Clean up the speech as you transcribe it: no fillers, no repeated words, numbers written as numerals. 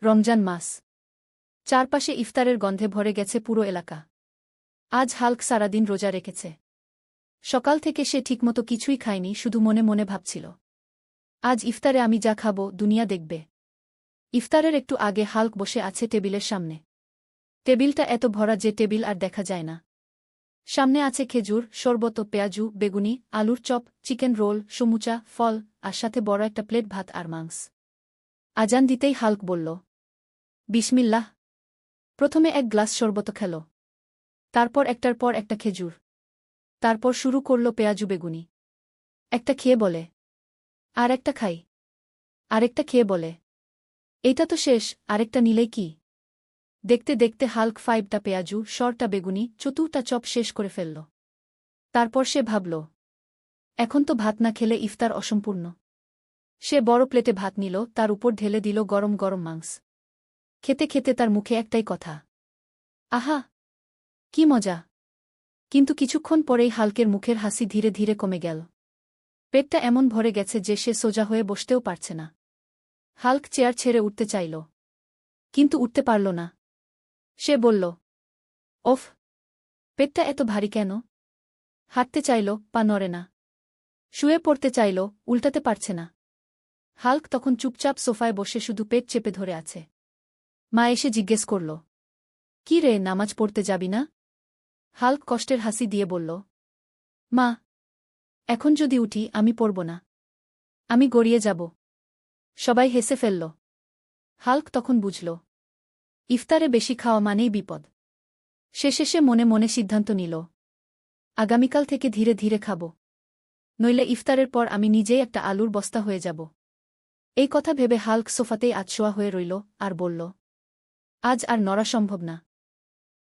রমজান মাস। চারপাশে ইফতারের গন্ধে ভরে গেছে পুরো এলাকা। আজ হাল্ক সারাদিন রোজা রেখেছে। সকাল থেকে সে ঠিকমতো কিছুই খায়নি, শুধু মনে মনে ভাবছিল, আজ ইফতারে আমি যা খাবো দুনিয়া দেখবে। ইফতারের একটু আগে হাল্ক বসে আছে টেবিলের সামনে। টেবিলটা এত ভরা যে টেবিল আর দেখা যায় না। সামনে আছে খেজুর, শরবত, পেঁয়াজু, বেগুনি, আলুর চপ, চিকেন রোল, সমুচা, ফল, আর সাথে বড় একটা প্লেট ভাত আর মাংস। আজান দিতেই হাল্ক বলল, বিসমিল্লাহ। প্রথমে এক গ্লাস শরবত খেল, তারপর একটার পর একটা খেজুর, তারপর শুরু করল পেঁয়াজু বেগুনি। একটা খেয়ে বলে, আর একটা খাই। আরেকটা খেয়ে বলে, এইটা তো শেষ, আরেকটা নিলেই কি। দেখতে দেখতে হাল্ক 5টা পেঁয়াজু, 6টা বেগুনি, 4টা চপ শেষ করে ফেলল। তারপর সে ভাবল, এখন তো ভাত না খেলে ইফতার অসম্পূর্ণ। সে বড় প্লেটে ভাত নিল, তার উপর ঢেলে দিল গরম গরম মাংস। খেতে খেতে তার মুখে একটাই কথা, আহা, কি মজা। কিন্তু কিছুক্ষণ পরেই হাল্কের মুখের হাসি ধীরে ধীরে কমে গেল। পেটটা এমন ভরে গেছে যে সে সোজা হয়ে বসতেও পারছে না। হাল্ক চেয়ার ছেড়ে উঠতে চাইল, কিন্তু উঠতে পারল না। সে বলল, ওফ, পেটটা এত ভারী কেন। হাঁটতে চাইল, পা নড়ে না। শুয়ে পড়তে চাইল, উল্টাতে পারছে না। হাল্ক তখন চুপচাপ সোফায় বসে শুধু পেট চেপে ধরে আছে। মা এসে জিজ্ঞেস করল, কি রে, নামাজ পড়তে যাবি না? হাল্ক কষ্টের হাসি দিয়ে বলল, মা, এখন যদি উঠি আমি পড়ব না। আমি গড়িয়ে যাব। সবাই হেসে ফেলল। হাল্ক তখন বুঝল, ইফতারে বেশি খাওয়া মানেই বিপদ। সে শেষে মনে মনে সিদ্ধান্ত নিল, আগামীকাল থেকে ধীরে ধীরে খাব, নইলে ইফতারের পর আমি নিজেই একটা আলুর বস্তা হয়ে যাব। এই কথা ভেবে হাল্ক সোফাতেই আধশোয়া হয়ে রইল আর বলল, আজ আর নড়া সম্ভব না।